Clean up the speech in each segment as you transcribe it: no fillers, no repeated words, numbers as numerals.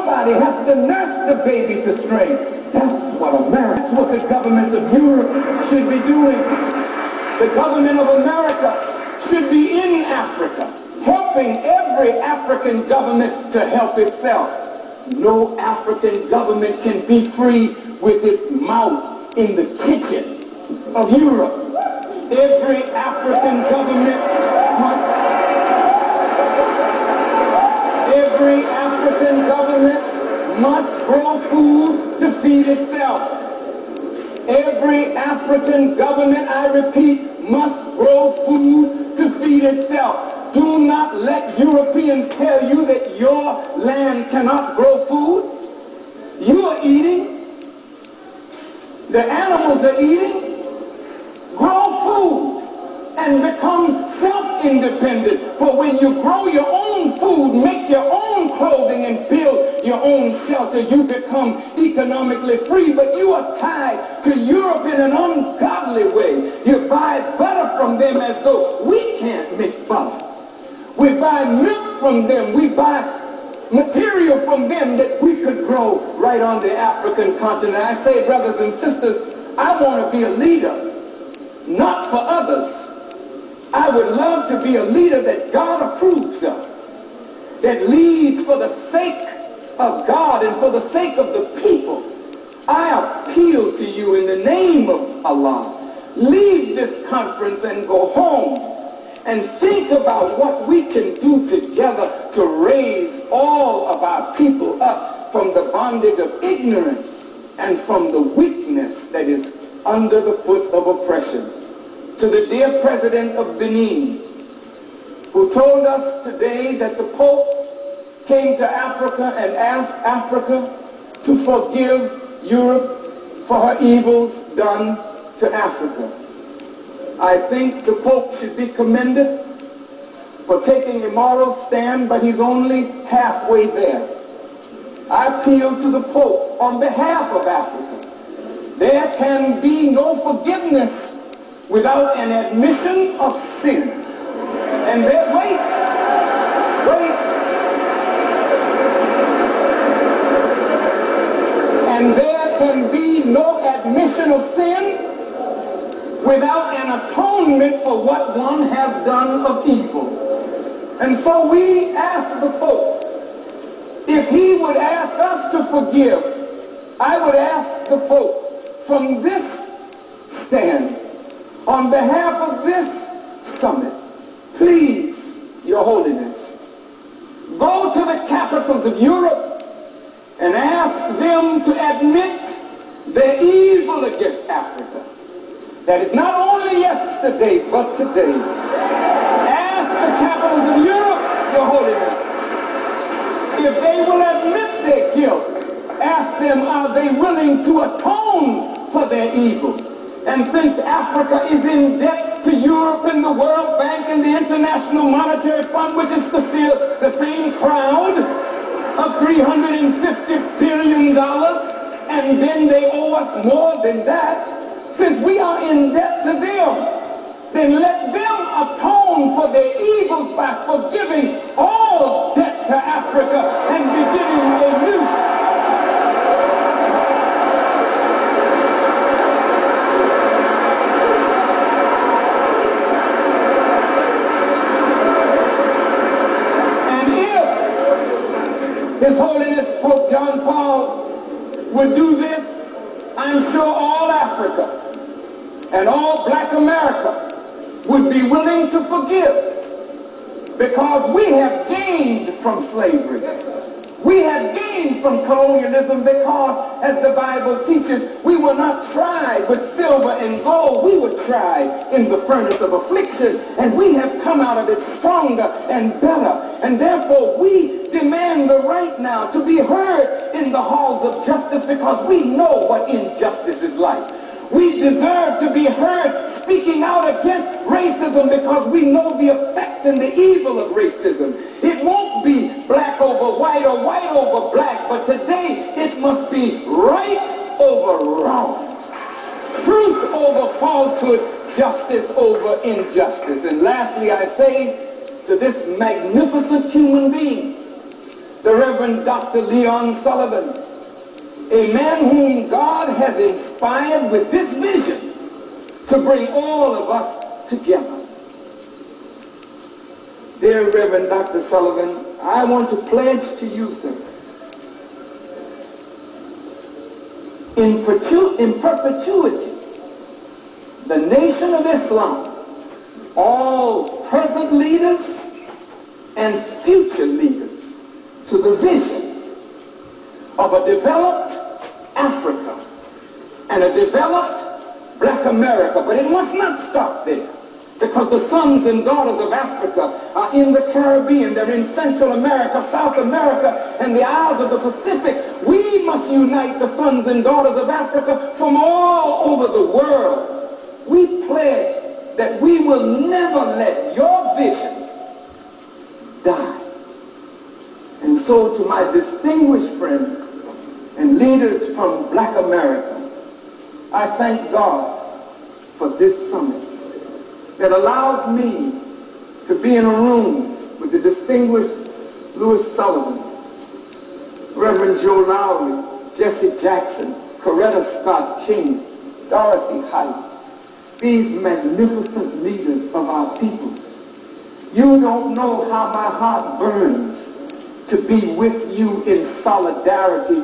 somebody has to nurse the baby to strength. That's what America, that's what the government of Europe should be doing. The government of America should be in Africa, helping every African government to help itself. No African government can be free with its mouth in the kitchen of Europe. Every African government must grow food to feed itself. Every African government, I repeat, must grow food to feed itself. Do not let Europeans tell you that your land cannot grow food. You are eating. The animals are eating. Grow food and become self-independent. For when you grow your own food, make your own clothing, and build your own shelter, you become economically free. But you are tied to Europe in an ungodly way. You buy butter from them as though we can't make butter. We buy milk from them. We buy material from them that we could grow right on the African continent. I say, brothers and sisters, I want to be a leader, not for others. I would love to be a leader that God approves of, that leads for the sake of God and for the sake of the people. I appeal to you in the name of Allah. Leave this conference and go home and think about what we can do together to raise all of our people up from the bondage of ignorance and from the weakness that is under the foot of oppression. To the dear President of Benin, who told us today that the Pope came to Africa and asked Africa to forgive Europe for her evils done to Africa. I think the Pope should be commended for taking a moral stand, but he's only halfway there. I appeal to the Pope on behalf of Africa. There can be no forgiveness without an admission of sin. And there, wait. And there can be no admission of sin without an atonement for what one has done of evil. And so we ask the Pope, if he would ask us to forgive, I would ask the Pope from this stand, on behalf of this summit, please, Your Holiness, go to the capitals of Europe and ask them to admit their evil against Africa. That is not only yesterday, but today. Ask the capitals of Europe, Your Holiness, if they will admit their guilt. Ask them, are they willing to atone for their evil? And since Africa is in debt to Europe and the World Bank and the International Monetary Fund, which is still the same crowd of $350 billion, and then they owe us more than that, since we are in debt to them, then let them atone for their evils by forgiving all debt to Africa and beginning a new. His Holiness Pope John Paul would do this, I'm sure all Africa and all black America would be willing to forgive, because we have gained from slavery. We have gained from colonialism because, as the Bible teaches, we were not tried with silver and gold. We were tried in the furnace of affliction, and we have come out of it stronger and better. And therefore, we demand the right now to be heard in the halls of justice, because we know what injustice is like. We deserve to be heard speaking out against racism, because we know the effect and the evil of racism. It won't be black over white or white over black, but today it must be right over wrong, truth over falsehood, justice over injustice. And lastly, I say to this magnificent human being, the Reverend Reverend Dr. Leon Sullivan, a man whom God has inspired with this vision to bring all of us together. Dear Reverend Dr. Sullivan, I want to pledge to you, sir, in perpetuity, the Nation of Islam, all present leaders and future leaders, to the vision of a developed Africa and a developed black America. But it must not stop there, because the sons and daughters of Africa are in the Caribbean, they're in Central America, South America, and the Isles of the Pacific. We must unite the sons and daughters of Africa from all over the world. We pledge that we will never let your vision die. And so to my distinguished friends and leaders from Black America, I thank God for this summit that allowed me to be in a room with the distinguished Louis Sullivan, Reverend Joe Lowry, Jesse Jackson, Coretta Scott King, Dorothy Height, these magnificent leaders of our people. You don't know how my heart burns to be with you in solidarity,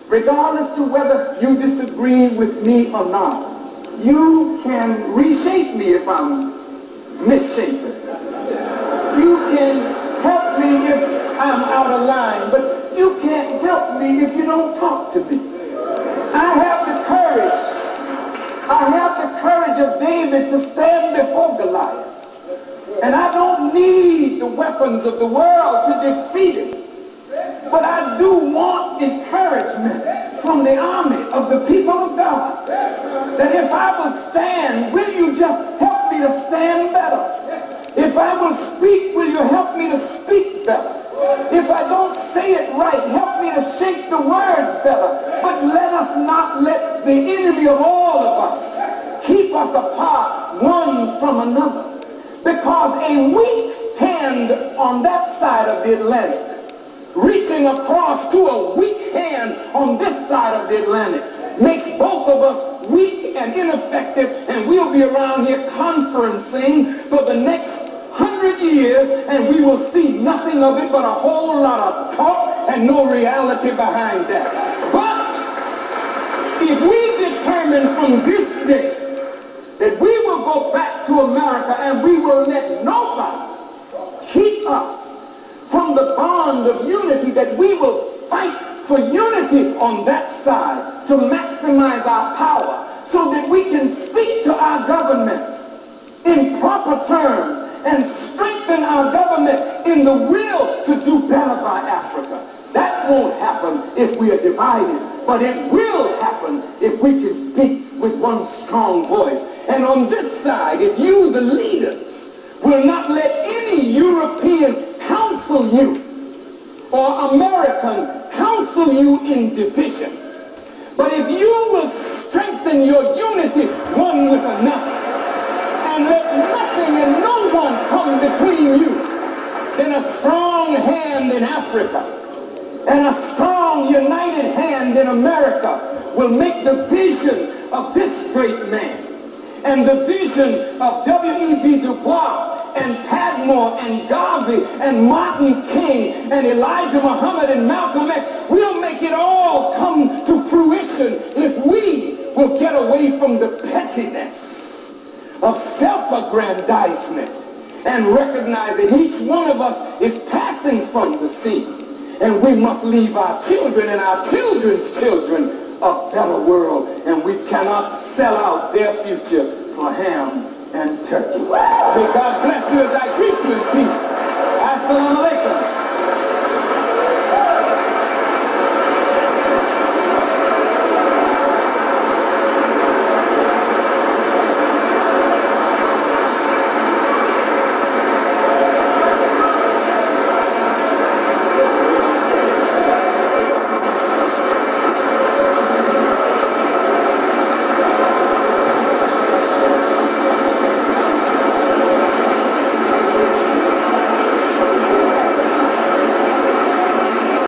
regardless to whether you disagree with me or not. You can reshape me if I'm misshapen. You can help me if I'm out of line, but you can't help me if you don't talk to me. I have the courage of David to stand before Goliath. And I don't need the weapons of the world to defeat it. But I do want encouragement from the army of the people of God. That if I will stand, will you just help me to stand better? If I will speak, will you help me to speak better? If I don't say it right, help me to shape the words better. But let us not let the enemy of all of us keep us apart one from another. Because a weak hand on that side of the Atlantic reaching across to a weak hand on this side of the Atlantic makes both of us weak and ineffective, and we'll be around here conferencing for the next 100 years, and we will see nothing of it but a whole lot of talk and no reality behind that. But if we determine from this day that we will go back to America and we will let nobody keep us from the bond of unity, that we will fight for unity on that side to maximize our power so that we can speak to our government in proper terms and strengthen our government in the will to do better by Africa. That won't happen if we are divided, but it will happen if we can speak with one strong voice. And on this side, if you, the leaders, will not let any European counsel you or American counsel you in division, but if you will strengthen your unity one with another and let nothing and no one come between you, then a strong hand in Africa and a strong united hand in America will make the vision of this great man and the vision of W.E.B. Du Bois and Padmore and Garvey and Martin King and Elijah Muhammad and Malcolm X, we'll make it all come to fruition if we will get away from the pettiness of self-aggrandizement and recognize that each one of us is passing from the sea, and we must leave our children and our children's children a better world, and we cannot sell out their future for ham and turkey. May God bless you as I greet you in peace. Assalamu alaikum.